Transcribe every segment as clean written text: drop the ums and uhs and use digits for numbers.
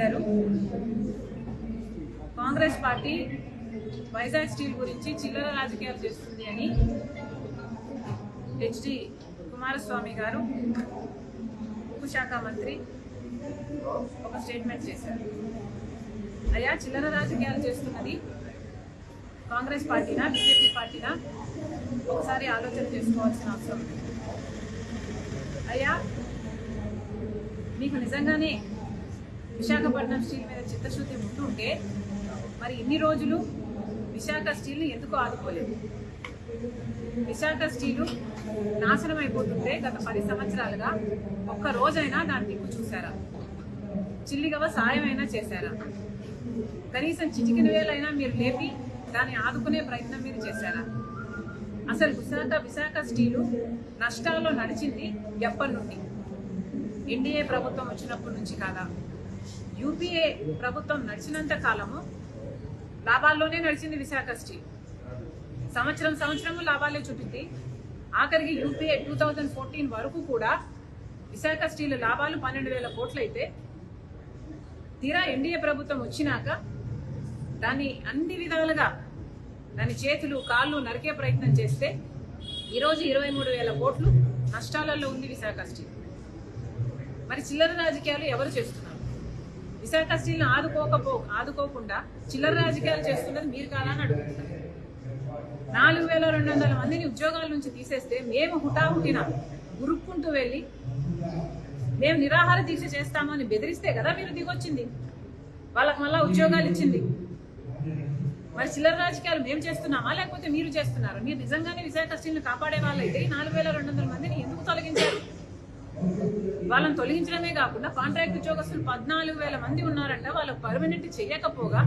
చేశారు. Congress party Vizag steel గురించి చిల్లర రాజకీయాలు చేస్తుంది అని హెచ్డి కుమారస్వామి గారు ఉక్కు శాఖ మంత్రి ఒక స్టేట్మెంట్ చేశారు. అయ్యా, చిల్లర రాజకీయాలు చేస్తున్నది కాంగ్రెస్ పార్టీనా బీజేపీ పార్టీనా ఒకసారి ఆలోచన చేసుకోవాల్సిన అవసరం ఉంది. అయ్యా, మీకు నిజంగానే విశాఖపట్నం స్టీల్ మీద చిత్తశుద్ధి ఉంటుంటే మరి ఇన్ని రోజులు విశాఖ స్టీల్ని ఎందుకు ఆదుకోలేదు? విశాఖ స్టీలు నాశనం అయిపోతుంటే గత 10 సంవత్సరాలుగా ఒక్క రోజైనా దాని దిక్కు చూసారా? చిల్లిగవ సాయమైనా చేశారా? కనీసం చిటికిన వేలైనా మీరు లేపి దాన్ని ఆదుకునే ప్రయత్నం మీరు చేశారా? అసలు విశాఖ స్టీలు నష్టాల్లో నడిచింది ఎప్పటి నుండి? ఎన్డీఏ ప్రభుత్వం వచ్చినప్పటి నుంచి కాదా? యూపీఏ ప్రభుత్వం నడిచినంత కాలము లాభాల్లోనే నడిచింది విశాఖ స్టీల్. సంవత్సరము లాభాలే చూపింది. ఆఖరికి యూపీఏ 2014 వరకు కూడా విశాఖ స్టీల్ లాభాలు 12,000 కోట్లు అయితే తీరా ఎన్డీఏ ప్రభుత్వం వచ్చినాక దాన్ని అన్ని విధాలుగా దాని చేతులు కాళ్ళు నరికే ప్రయత్నం చేస్తే ఈరోజు 23,000 కోట్లు నష్టాలలో ఉంది విశాఖ స్టీల్. మరి చిల్లర రాజకీయాలు ఎవరు చేస్తున్నారు? విశాఖ స్టీల్ని ఆదుకోకుండా చిల్లర రాజకీయాలు చేస్తున్నది మీరు కాదా అని అడుగుతున్నారు. 4,200 మందిని ఉద్యోగాల నుంచి తీసేస్తే మేము హుటాహుటిన గురుక్కుంటూ వెళ్ళి మేము నిరాహార దీక్ష చేస్తామని బెదిరిస్తే కదా మీరు దిగొచ్చింది, వాళ్ళకి మళ్ళా ఉద్యోగాలు ఇచ్చింది. మరి చిల్లర రాజకీయాలు మేము చేస్తున్నామా లేకపోతే మీరు చేస్తున్నారు? మీరు నిజంగానే విశాఖ స్టీల్ని కాపాడే వాళ్ళైతే 4,200 మందిని ఎందుకు తొలగించారు? వాళ్ళని తొలగించడమే కాకుండా కాంట్రాక్ట్ ఉద్యోగస్తులు 14,000 మంది ఉన్నారంట. వాళ్ళకు పర్మనెంట్ చేయకపోగా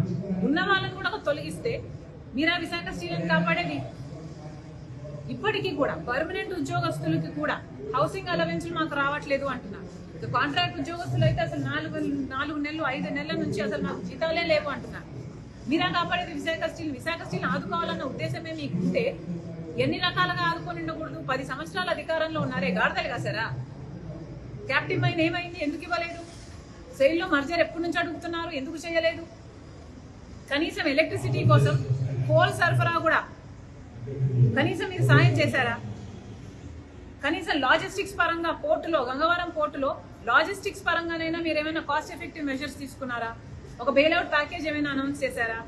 ఉన్న వాళ్ళని కూడా తొలగిస్తే మీరా విశాఖ స్టీల్ని కాపాడేది? ఇప్పటికీ కూడా పర్మనెంట్ ఉద్యోగస్తులకి కూడా హౌసింగ్ అలవెన్స్లు మాకు రావట్లేదు అంటున్నారు. కాంట్రాక్ట్ ఉద్యోగస్తులు అయితే అసలు 4 నెలలు 5 నెలల నుంచి అసలు మాకు జీతాలే లేవు అంటున్నారు. మీరా కాపాడేది విశాఖ స్టీల్. విశాఖ స్టీల్ ఆదుకోవాలన్న ఉద్దేశమే మీకు ఉంటే ఎన్ని రకాలుగా ఆదుకొని ఉండకూడదు? 10 సంవత్సరాల అధికారంలో ఉన్నారే, గాడిదలు కాసారా? క్యాప్టివ్ మైన్ ఏమైంది? ఎందుకు ఇవ్వలేదు? సెయిల్లో మర్జర్ ఎప్పటి నుంచి అడుగుతున్నారు, ఎందుకు చేయలేదు? కనీసం ఎలక్ట్రిసిటీ కోసం కోల్ సరఫరా కూడా కనీసం మీరు సాయం చేశారా? కనీసం లాజిస్టిక్స్ పరంగా పోర్టులో, గంగవరం పోర్టులో లాజిస్టిక్స్ పరంగానైనా మీరు ఏమైనా కాస్ట్ ఎఫెక్టివ్ మెజర్స్ తీసుకున్నారా? ఒక బెయిల్అవుట్ ప్యాకేజ్ ఏమైనా అనౌన్స్ చేశారా?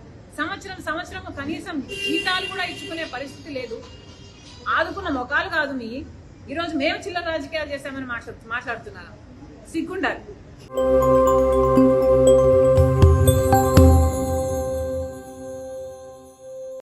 సంవత్సరం కనీసం జీతాలు కూడా ఇచ్చుకునే పరిస్థితి లేదు. ఆదుకున్న మొఖాలు కాదు మీ. ఈరోజు మేము చిల్లర రాజకీయాలు చేశామని మాట్లాడుతున్నారా? సిగ్గుండాలి.